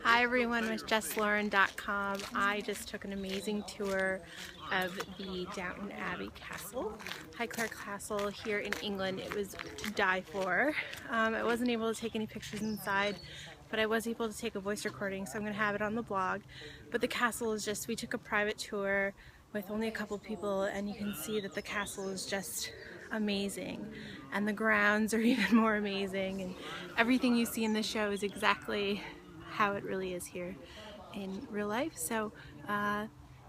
Hi everyone, with JessLoren.com. I just took an amazing tour of the Downton Abbey Castle, Highclere Castle here in England. It was to die for. I wasn't able to take any pictures inside, but I was able to take a voice recording, so I'm going to have it on the blog. But the castle is just, we took a private tour with only a couple people, and you can see that the castle is just amazing. And the grounds are even more amazing, and everything you see in the show is exactly how it really is here in real life. So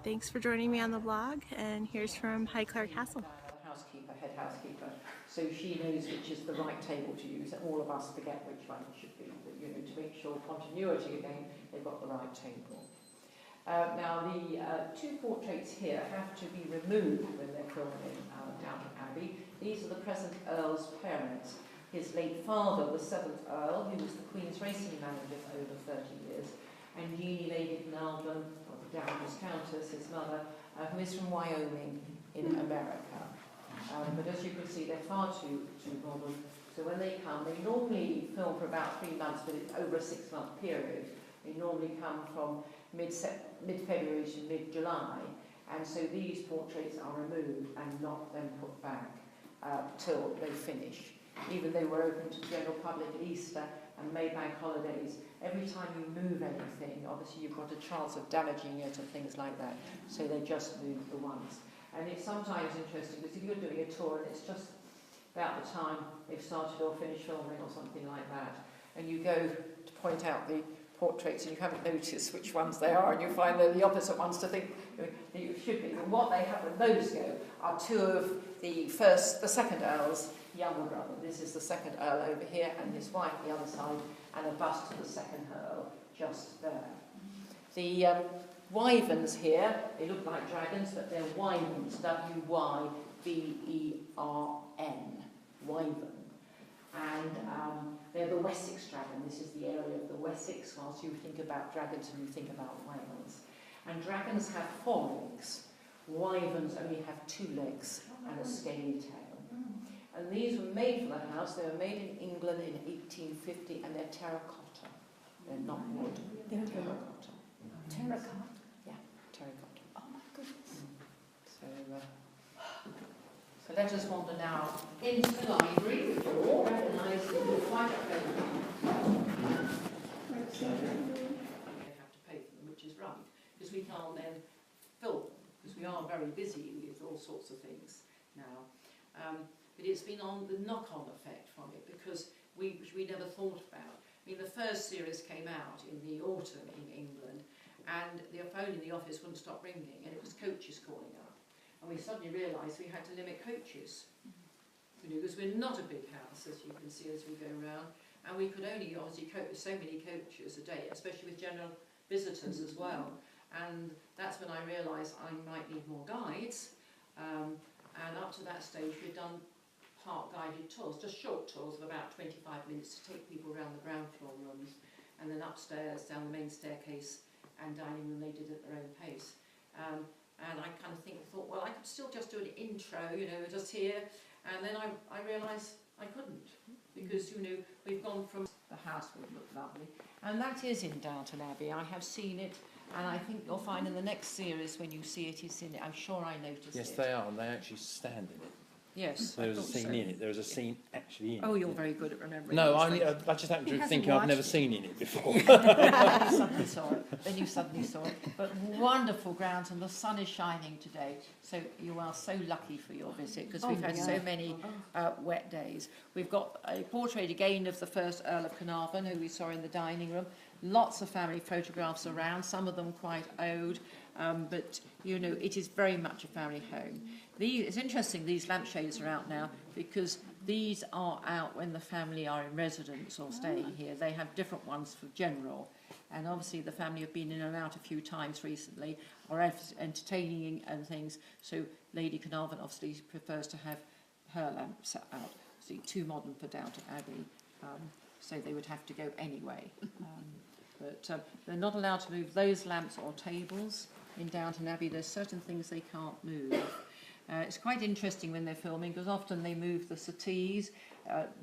thanks for joining me on the blog, and here's from Highclere Castle. Housekeeper, head housekeeper, so she knows which is the right table to use, and all of us forget which one it should be, but you know, to make sure continuity again, they've got the right table. Now the two portraits here have to be removed when they're filming Downton Abbey. These are the present Earl's parents. His late father, the 7th Earl, who was the Queen's racing manager for over 30 years, and Jeannie Lady Carnarvon, or the Dowager's Countess, his mother, who is from Wyoming in America. But as you can see, they're far too modern. So when they come, they normally film for about 3 months, but it's over a 6-month period. They normally come from mid-February to mid-July, and so these portraits are removed and not then put back till they finish. Even though we're open to the general public at Easter and May bank holidays, every time you move anything, obviously you've got a chance of damaging it and things like that. So they just move the ones. And it's sometimes interesting because if you're doing a tour and it's just about the time they've started or finished filming or something like that, and you go to point out the portraits and you haven't noticed which ones they are, and you find they're the opposite ones to think that you should be. And what they have when those go are two of the second Earl's younger brother. This is the 2nd Earl over here, and his wife the other side, and a bust of the 2nd Earl just there. The wyverns here, they look like dragons, but they're wyverns, W-Y-V-E-R-N, wyvern. And they're the Wessex dragon. This is the area of the Wessex, whilst you think about dragons and you think about Wales. And dragons have 4 legs. Wyverns only have 2 legs and a scaly tail. And these were made for the house. They were made in England in 1850, and they're terracotta. They're not wood. They're terracotta. Terracotta? Yeah, terracotta. Oh my goodness. So let us wander now into the library, which you all recognise that you're quite up there. So they have to pay for them, which is right, because we can't then film, because we are very busy with all sorts of things now. But it's been on the knock-on effect from it, because which we never thought about. I mean, the first series came out in the autumn in England, and the phone in the office wouldn't stop ringing, and it was coaches calling up. And we suddenly realised we had to limit coaches, you know, because we're not a big house, as you can see as we go around, and we could only obviously cope with so many coaches a day, especially with general visitors as well. And that's when I realised I might need more guides, and up to that stage we'd done park guided tours, just short tours of about 25 minutes to take people around the ground floor rooms, and then upstairs down the main staircase and dining room they did at their own pace. And I kind of thought, well, I could still just do an intro, you know, just here, and then I realised I couldn't, because, you know, we've gone from the house would look lovely, and that is in Downton Abbey. I have seen it, and I think you'll find in the next series when you see it, it's in it. I'm sure I noticed it. Yes, they are, and they actually stand in it. Yes, There was a scene in it. There was a scene actually in it. Oh, you're very good at remembering. No, these things. I just happened He to hasn't think I've never watched it. seen in it before. Then you suddenly saw it. Then you suddenly saw it. But wonderful grounds, and the sun is shining today. So you are so lucky for your visit, because we've had so many wet days. We've got a portrait again of the 1st Earl of Carnarvon, who we saw in the dining room. Lots of family photographs around, some of them quite old, but you know, it is very much a family home. It's interesting, these lampshades are out now, because these are out when the family are in residence or staying here. They have different ones for general, and obviously the family have been in and out a few times recently, or entertaining and things, so Lady Carnarvon obviously prefers to have her lamps out. See, too modern for Downton Abbey, so they would have to go anyway. But they're not allowed to move those lamps or tables in Downton Abbey. There's certain things they can't move. It's quite interesting when they're filming, because often they move the settees.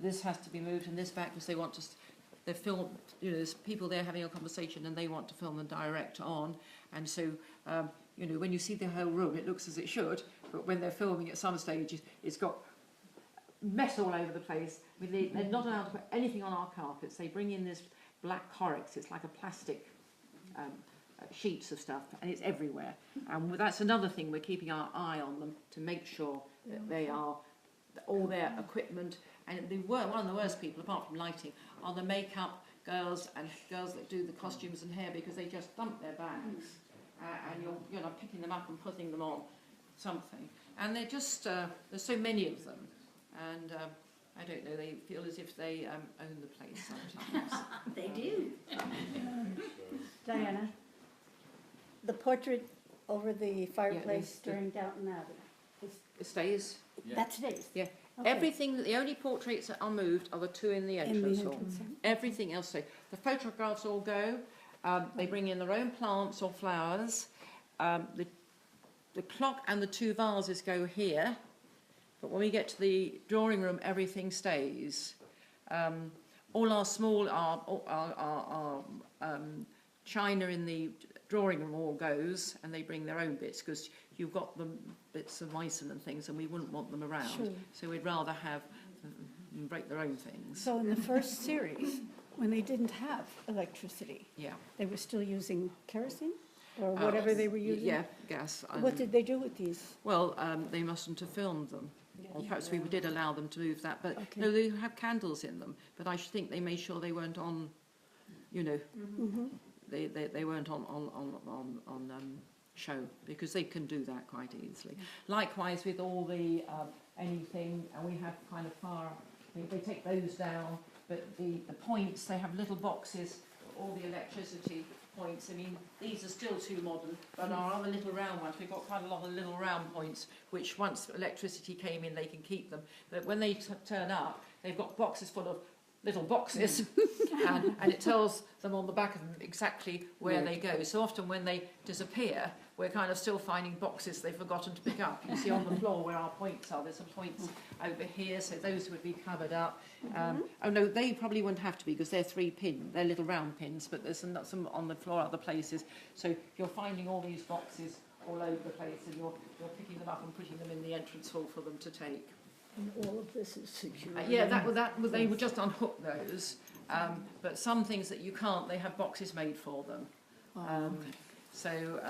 This has to be moved and this back, because they want to they're filmed, you know, there's people there having a conversation and they want to film and direct on, and so you know, when you see the whole room, it looks as it should, but when they're filming at some stages, it's got mess all over the place. I mean, they're not allowed to put anything on our carpets. They bring in this black Corex. It's like a plastic sheets of stuff, and it's everywhere. And that's another thing, we're keeping our eye on them to make sure that they are, all their equipment. And one of the worst people, apart from lighting, are the makeup girls and girls that do the costumes and hair, because they just dump their bags and you're not picking them up and putting them on something. And they're just, there's so many of them, and I don't know, they feel as if they own the place sometimes. They do. Diana, the portrait over the fireplace during Downton Abbey. It stays. Yeah. That stays? Yeah. Okay. Everything, the only portraits that are moved are the two in the entrance hall. Everything else stays. The photographs all go. They bring in their own plants or flowers. The clock and the two vases go here. But when we get to the drawing room, everything stays. All our small, our china in the drawing room all goes, and they bring their own bits, because you've got the bits of Meissen and things, and we wouldn't want them around. Sure. So we'd rather have them break their own things. So in the first series, when they didn't have electricity, Yeah. they were still using kerosene? Or whatever they were using? Yeah, gas. What did they do with these? Well, they mustn't have filmed them. Or perhaps we did allow them to move that. But Okay. no, they have candles in them. But I should think they made sure they weren't on, you know, they weren't on show, because they can do that quite easily. Likewise with all the anything, and we have kind of fire, they take those down, but the points, they have little boxes, all the electricity points. I mean, these are still too modern, but our other little round ones, we've got quite a lot of little round points, which once electricity came in, they can keep them. But when they turn up, they've got boxes full of little boxes, and it tells them on the back of them exactly where they go. So often when they disappear, we're kind of still finding boxes they've forgotten to pick up. You see on the floor where our points are, there's some points over here, so those would be covered up. Oh no, they probably wouldn't have to be, because they're 3-pin, they're little round pins, but there's some on the floor other places. So you're finding all these boxes all over the place, and you're picking them up and putting them in the entrance hall for them to take. And all of this is secure? Yeah, they would just unhook those, but some things that you can't, they have boxes made for them. So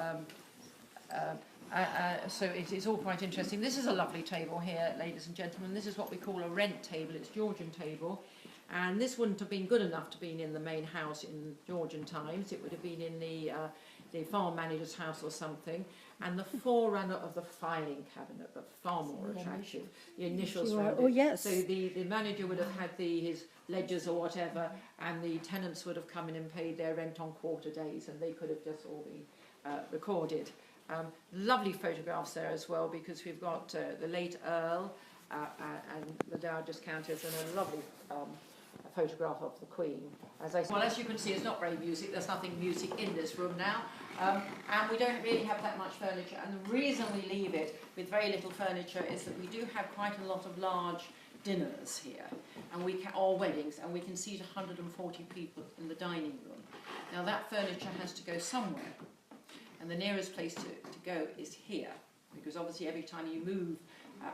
it's all quite interesting. This is a lovely table here, ladies and gentlemen. This is what we call a rent table. It's Georgian table, and this wouldn't have been good enough to be in the main house in Georgian times. It would have been in the farm manager's house or something. And the forerunner of the filing cabinet, but far more attractive. The initials were on it. Oh, yes. So the manager would have had his ledgers or whatever, and the tenants would have come in and paid their rent on quarter days, and they could have just all been recorded. Lovely photographs there as well, because we've got the late Earl and the Dowager's Countess, and a lovely photograph of the Queen. Well, as you can see, it's not very music. There's nothing music in this room now. And we don't really have that much furniture. And the reason we leave it with very little furniture is that we do have quite a lot of large dinners here, and or weddings, and we can seat 140 people in the dining room. Now that furniture has to go somewhere, and the nearest place to go is here, because obviously every time you move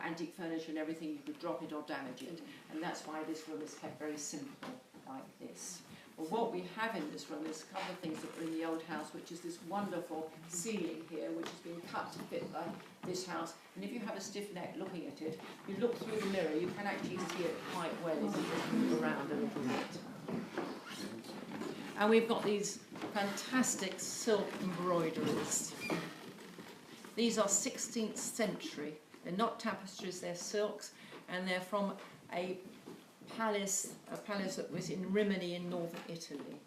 antique furniture and everything, you could drop it or damage it, and that's why this room is kept very simple like this. Well, what we have in this room is a couple of things that were in the old house, which is this wonderful ceiling here, which has been cut to fit like this house. And if you have a stiff neck looking at it, you look through the mirror, you can actually see it quite well if you just move around a little bit. And we've got these fantastic silk embroideries. These are 16th century. They're not tapestries, they're silks, and they're from a palace that was in Rimini in northern Italy.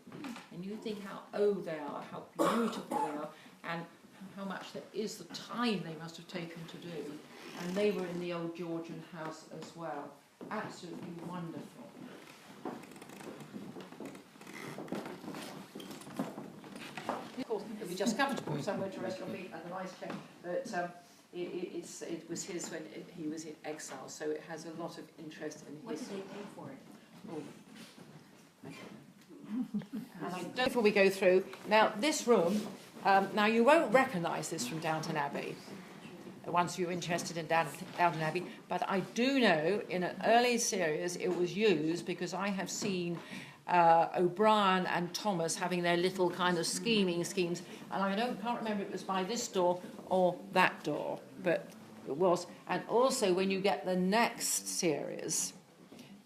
And you think how old they are, how beautiful they are, and how much there is, the time they must have taken to do. And they were in the old Georgian house as well. Absolutely wonderful. Of course, it would be just comfortable somewhere to rest your feet and a nice chair, but it was his when he was in exile, so it has a lot of interest in his... What did they pay for it? Oh. Before we go through, now this room, now you won't recognise this from Downton Abbey, once you're interested in Downton Abbey, but I do know in an early series it was used because I have seen O'Brien and Thomas having their little kind of schemes, and I can't remember if it was by this door or that door, but it was. And also when you get the next series,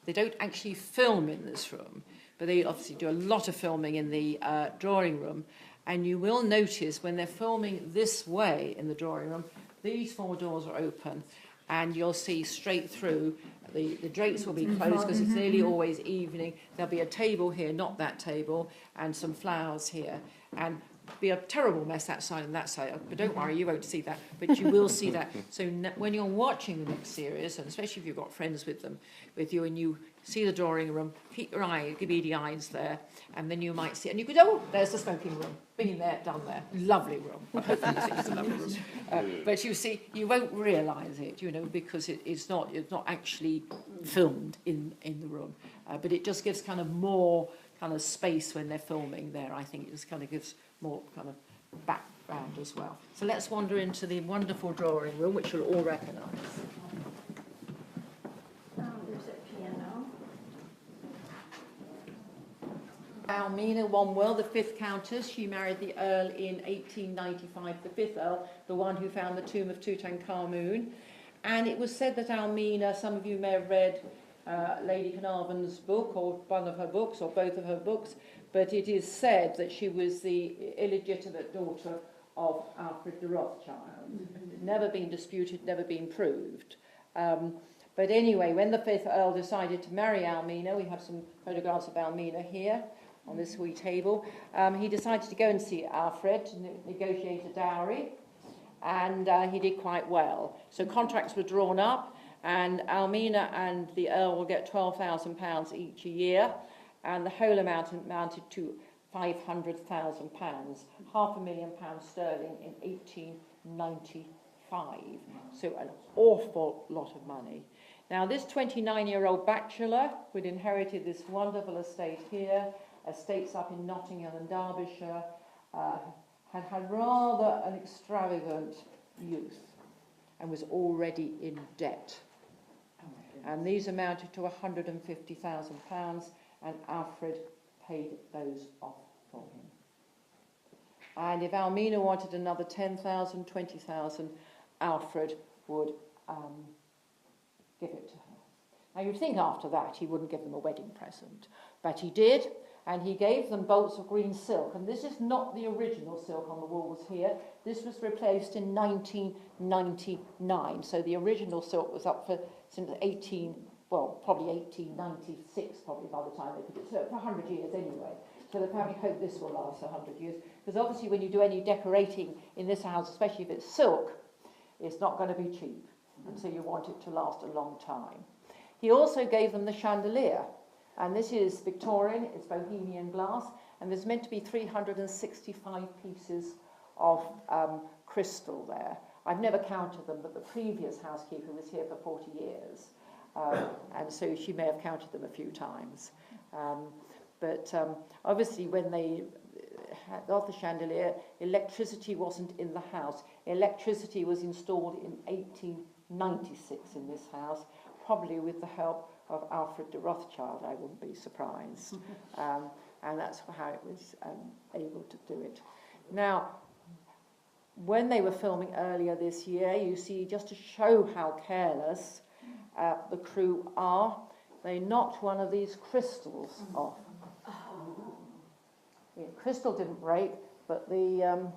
they don't actually film in this room, but they obviously do a lot of filming in the drawing room, and you will notice when they're filming this way in the drawing room, these 4 doors are open, and you'll see straight through. The drapes will be closed because it's nearly always evening. There'll be a table here, not that table, and some flowers here. And be a terrible mess that side and that side. But don't worry, you won't see that. But you will see that. So when you're watching the next series, and especially if you've got friends with you, and you see the drawing room, keep your beady eyes there, and then you might see, and you could, oh, there's the smoking room. Been there, done there. Lovely room. Well, hopefully you think it's a lovely room. But you see, you won't realise it, because it's not actually filmed in the room. But it just gives kind of more kind of space when they're filming there. I think it just kind of gives more kind of background as well. So let's wander into the wonderful drawing room, which you'll all recognise. There's a piano. Almina Wanwell, the 5th Countess, she married the Earl in 1895, the 5th Earl, the one who found the tomb of Tutankhamun. And it was said that Almina, some of you may have read Lady Carnarvon's book, or one of her books, or both of her books, but it is said that she was the illegitimate daughter of Alfred de Rothschild. Never been disputed, never been proved. But anyway, when the 5th Earl decided to marry Almina, we have some photographs of Almina here on this wee table, he decided to go and see Alfred to negotiate a dowry, and he did quite well. So contracts were drawn up, and Almina and the Earl will get £12,000 each a year, and the whole amount amounted to £500,000, £500,000 sterling in 1895. So an awful lot of money. Now this 29-year-old bachelor who'd inherited this wonderful estate here, estates up in Nottingham and Derbyshire, had rather an extravagant youth and was already in debt. And these amounted to £150,000, and Alfred paid those off for him. And if Almina wanted another 10,000, 20,000, Alfred would give it to her. Now you'd think after that he wouldn't give them a wedding present, but he did, and he gave them bolts of green silk. And this is not the original silk on the walls here. This was replaced in 1999. So the original silk was up for since probably 1896, probably by the time they put it. So for 100 years anyway. So they probably hope this will last 100 years. Because obviously when you do any decorating in this house, especially if it's silk, it's not going to be cheap. And so you want it to last a long time. He also gave them the chandelier. And this is Victorian, it's Bohemian glass, and there's meant to be 365 pieces of crystal there. I've never counted them, but the previous housekeeper was here for 40 years. And so she may have counted them a few times. But obviously when they got the chandelier, electricity wasn't in the house. Electricity was installed in 1896 in this house, probably with the help of Alfred de Rothschild. I wouldn't be surprised. And that's how it was able to do it. Now, when they were filming earlier this year, you see, just to show how careless the crew are, they knocked one of these crystals off. The crystal didn't break, but the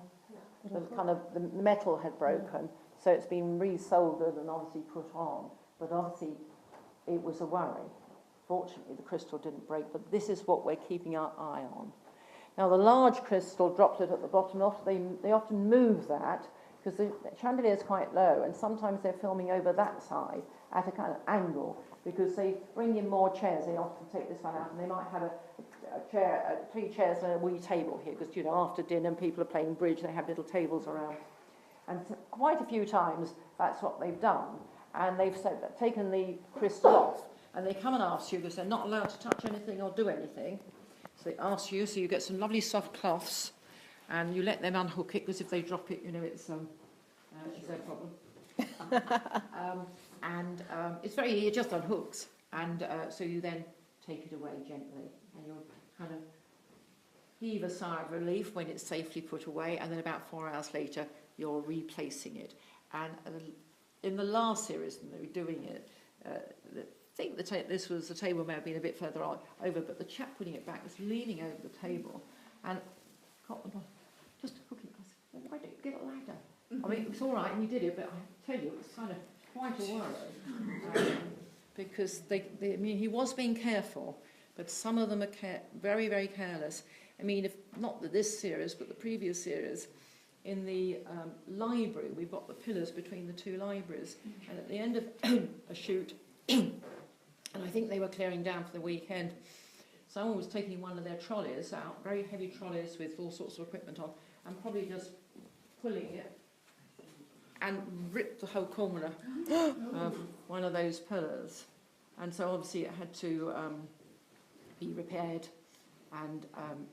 metal had broken, so it's been resoldered and obviously put on. But obviously, it was a worry. Fortunately, the crystal didn't break, but this is what we're keeping our eye on. Now, the large crystal droplet at the bottom, they often move that because the chandelier is quite low, and sometimes they're filming over that side at a kind of angle because they bring in more chairs. They often take this one out, and they might have a chair, 3 chairs and a wee table here because, after dinner and people are playing bridge, they have little tables around. And quite a few times, that's what they've done. And they've taken the crystal off, and they come and ask you because they're not allowed to touch anything or do anything. So they ask you, so you get some lovely soft cloths, and you let them unhook it, because if they drop it, you know, it's no problem. It's very, it just unhooks, and so you then take it away gently, and you'll kind of heave a sigh of relief when it's safely put away, and then about 4 hours later, you're replacing it. And in the last series, when they were doing it, I think this was the table may have been a bit further over, but the chap putting it back was leaning over the table and got them just hooking it. I said, well, why don't you get a ladder? I mean, it was all right, and he did it, but I tell you, it was kind of quite a worry. Because I mean, he was being careful, but some of them are very, very careless. I mean, if not this series, but the previous series, in the library, we've got the pillars between the two libraries, and at the end of a shoot, and I think they were clearing down for the weekend, someone was taking one of their trolleys out, very heavy trolleys with all sorts of equipment on, and probably just pulling it and ripped the whole corner of one of those pillars. And so obviously it had to be repaired, and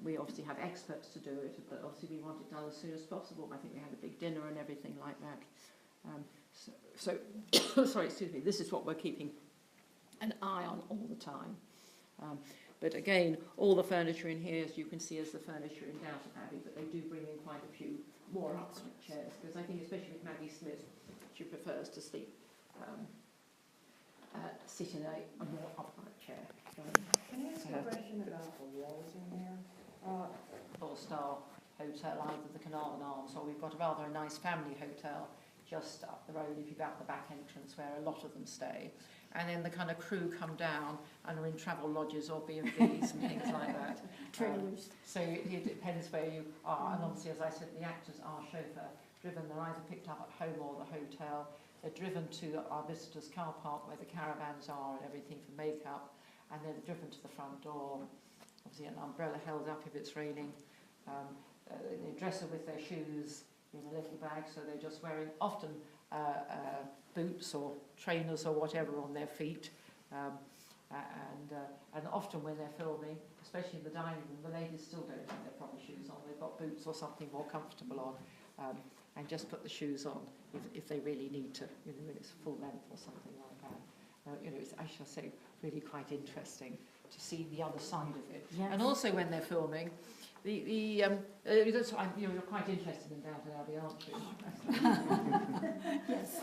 we obviously have experts to do it, but obviously we want it done as soon as possible. I think we had a big dinner and everything like that. Sorry, excuse me, this is what we're keeping an eye on all the time. But again, all the furniture in here, as you can see, is the furniture in Downton Abbey, but they do bring in quite a few more upright chairs, because I think especially with Maggie Smith, she prefers to sit in a more upright chair. Can I ask a question about the walls in here? Four-star hotel, either the Carnarvon Arms, or we've got a rather nice family hotel just up the road, if you go out the back entrance, where a lot of them stay. And then the kind of crew come down and are in travel lodges or B&Bs and things like that. Trailers. So it depends where you are. And obviously, as I said, the actors are chauffeur driven. They're either picked up at home or the hotel. They're driven to our visitors' car park where the caravans are and everything for makeup. And then driven to the front door. Obviously, an umbrella held up if it's raining. They dress them with their shoes in a little bag, so they're just wearing often boots or trainers or whatever on their feet, and often when they're filming, especially in the dining room, the ladies still don't have their proper shoes on. They've got boots or something more comfortable on, and just put the shoes on if they really need to, you know, when it's full length or something like that. You know, it's, I shall say, really quite interesting to see the other side of it. Yes. And also when they're filming, you're quite interested in Downton Abbey, aren't you? Yes.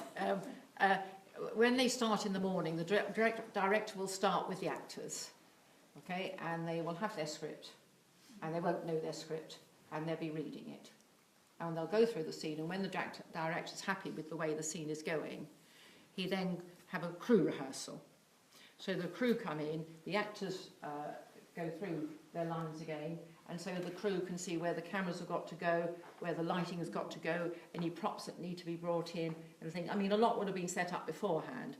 When they start in the morning, the director will start with the actors, okay, and they will have their script, and they won't know their script, and they'll be reading it, and they'll go through the scene, and when the director's happy with the way the scene is going, he then have a crew rehearsal. So the crew come in, the actors go through their lines again, and so the crew can see where the cameras have got to go, where the lighting has got to go, any props that need to be brought in, everything. I mean, a lot would have been set up beforehand.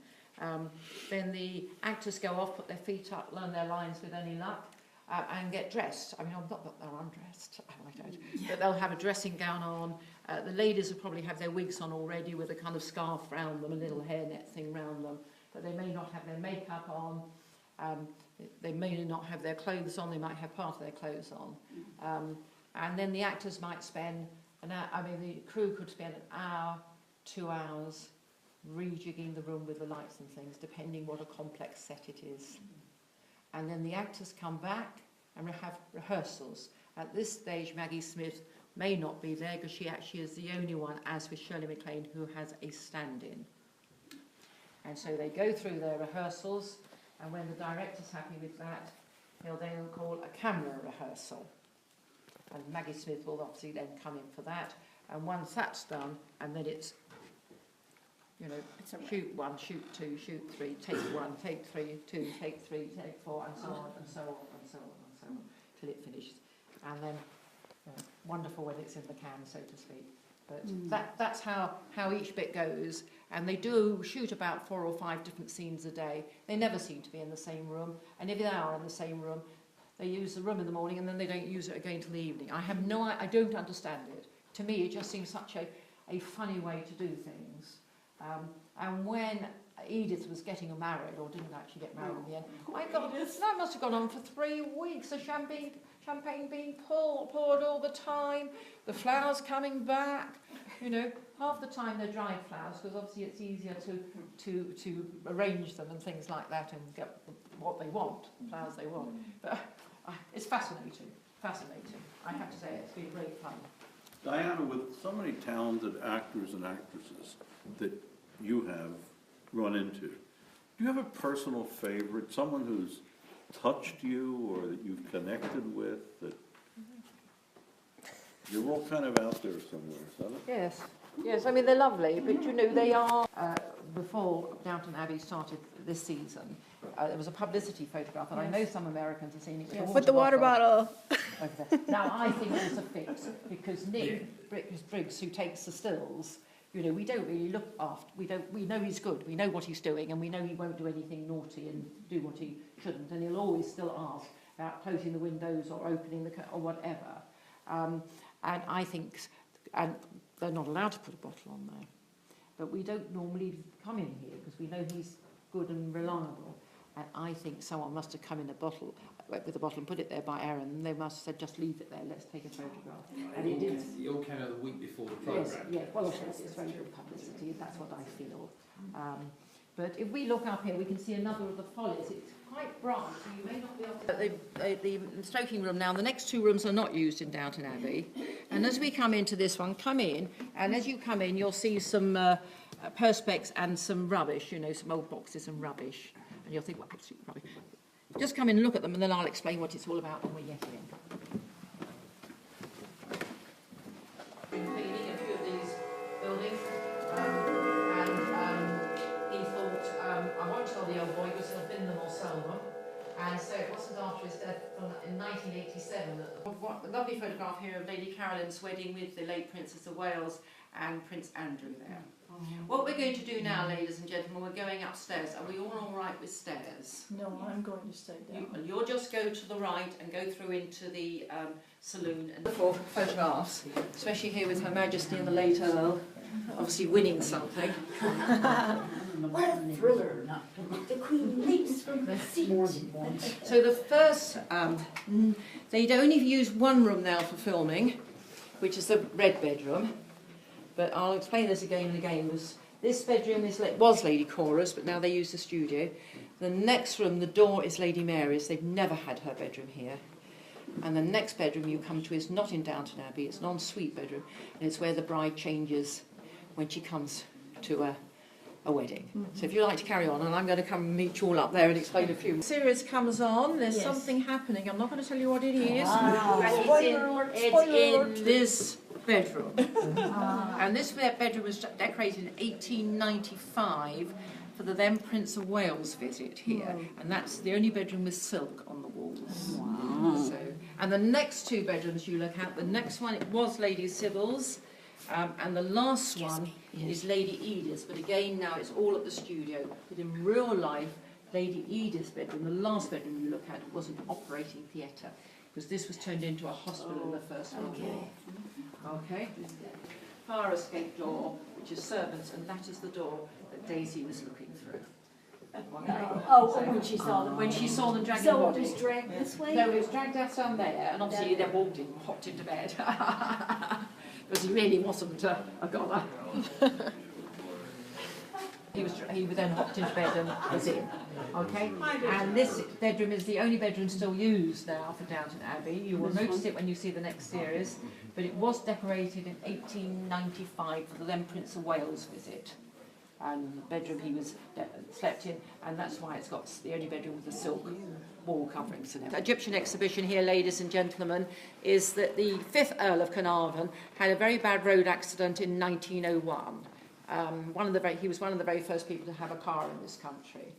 Then the actors go off, put their feet up, learn their lines with any luck, and get dressed. I mean, not that they're undressed, I don't, but they'll have a dressing gown on. The ladies will probably have their wigs on already with a kind of scarf round them, a little hairnet thing round them, but they may not have their makeup on. They may not have their clothes on, they might have part of their clothes on. And then the actors might spend an hour, I mean, the crew could spend an hour, 2 hours rejigging the room with the lights and things, depending what a complex set it is. And then the actors come back and have rehearsals. At this stage, Maggie Smith may not be there because she actually is the only one, as with Shirley MacLaine, who has a stand-in. And so they go through their rehearsals, and when the director's happy with that, he'll then call a camera rehearsal. And Maggie Smith will obviously then come in for that. And once that's done, and then it's, you know, shoot 1, shoot 2, shoot 3, take 1, take 3, 2, take 3, take 4, and so on, and so on, and so on, and so on, till it finishes. And then, wonderful when it's in the can, so to speak. But that's how each bit goes. And they do shoot about 4 or 5 different scenes a day. They never seem to be in the same room. And if they are in the same room, they use the room in the morning and then they don't use it again till the evening. I don't understand it. To me, it just seems such a funny way to do things. And when Edith was getting married, or didn't actually get married in the end, my God, that must have gone on for 3 weeks. The champagne being poured all the time, the flowers coming back. You know, half the time they're dried flowers because obviously it's easier to arrange them and things like that and get what they want, the flowers they want. But it's fascinating. I have to say it's been great fun. Diana, with so many talented actors and actresses that you have run into, do you have a personal favorite, someone who's touched you or that you've connected with, that you're all kind of out there somewhere, isn't it? Yes, I mean they're lovely, but you know they are, before Downton Abbey started this season, there was a publicity photograph, and I know some Americans have seen it With the water bottle. over there. Now I think it was a fix, because Nick Briggs, who takes the stills, you know, we don't really look after, we know he's good, we know what he's doing, and we know he won't do anything naughty and do what he shouldn't, and he'll always still ask about closing the windows or opening the or whatever. And I think, and they're not allowed to put a bottle on there, but we don't normally come in here because we know he's good and reliable. And I think someone must have come in with a bottle and put it there by Aaron, and they must have said, just leave it there, let's take a photograph. And it did. It all came out the week before the programme. Yes, well, it's very good publicity, and that's what I feel. But if we look up here, we can see another of the follies. It's quite bright, so you may not be able to... The smoking room now, the next two rooms are not used in Downton Abbey. And as we come into this one, come in, and as you come in, you'll see some perspex and some rubbish, you know, some old boxes and rubbish. And you'll think, well, absolutely rubbish. Just come in and look at them, and then I'll explain what it's all about when we get in. Cleaning a few of these buildings, and he thought, I won't tell the old boy because he'll bin them or sell them. And so it wasn't after his death in 1987 that what a lovely photograph here of Lady Caroline's wedding with the late Princess of Wales and Prince Andrew there. What we're going to do now, ladies and gentlemen, we're going upstairs. Are we all right with stairs? No, I'm going to stay down. You'll just go to the right and go through into the saloon. And for photographs, especially here with Her Majesty and the late Earl, obviously winning something. What a thriller! The Queen leaps from her seat. So the first, they'd only use one room now for filming, which is the red bedroom. But I'll explain this again and again. This bedroom was Lady Cora's, but now they use the studio. The next room, the door is Lady Mary's. They've never had her bedroom here. And the next bedroom you come to is not in Downton Abbey. It's an ensuite bedroom, and it's where the bride changes when she comes to a wedding. So if you like to carry on, and I'm going to come and meet you all up there and explain a few. The series comes on. There's something happening. I'm not going to tell you what it is. It's in this bedroom. And this bedroom was decorated in 1895 for the then Prince of Wales visit here. And that's the only bedroom with silk on the walls. Wow. So, and the next two bedrooms you look at, the next one, it was Lady Sybil's. And the last one is Lady Edith's, but again now it's all at the studio. But in real life, Lady Edith's bedroom, the last bedroom you look at, was an operating theatre, because this was turned into a hospital in the First World War. Okay. Fire escape door, which is servants, and that is the door that Daisy was looking through. When she saw them. When she saw them dragging the So it body. was dragged this way? No, it was dragged down there, and obviously they walked in, hopped into bed. Because he really wasn't a goner. He then hopped into bed and was in. Okay? And this bedroom is the only bedroom still used now for Downton Abbey. You will notice it when you see the next series. But it was decorated in 1895 for the then Prince of Wales visit. And the bedroom he was slept in, and that's why it's got the only bedroom with the silk wall coverings. The Egyptian exhibition here, ladies and gentlemen, is that the 5th Earl of Carnarvon had a very bad road accident in 1901. He was one of the very first people to have a car in this country.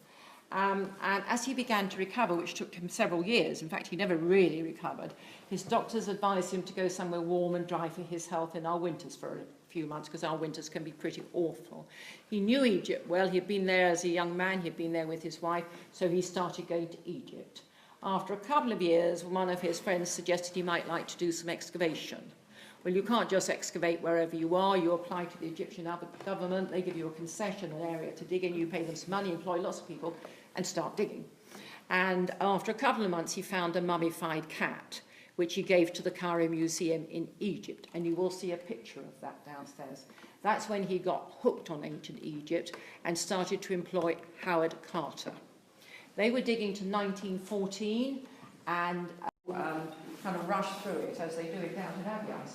And as he began to recover, which took him several years, in fact he never really recovered, his doctors advised him to go somewhere warm and dry for his health in our winters for a few months, because our winters can be pretty awful. He knew Egypt well. He'd been there as a young man, he'd been there with his wife, so he started going to Egypt. After a couple of years, one of his friends suggested he might like to do some excavation. Well, you can't just excavate wherever you are. You apply to the Egyptian government, they give you a concession, an area to dig in, you pay them some money, employ lots of people, and start digging. And after a couple of months, he found a mummified cat, which he gave to the Cairo Museum in Egypt, and you will see a picture of that downstairs. That's when he got hooked on ancient Egypt and started to employ Howard Carter. They were digging to 1914 and kind of rushed through it, as they do in Downton Abbey, I suppose.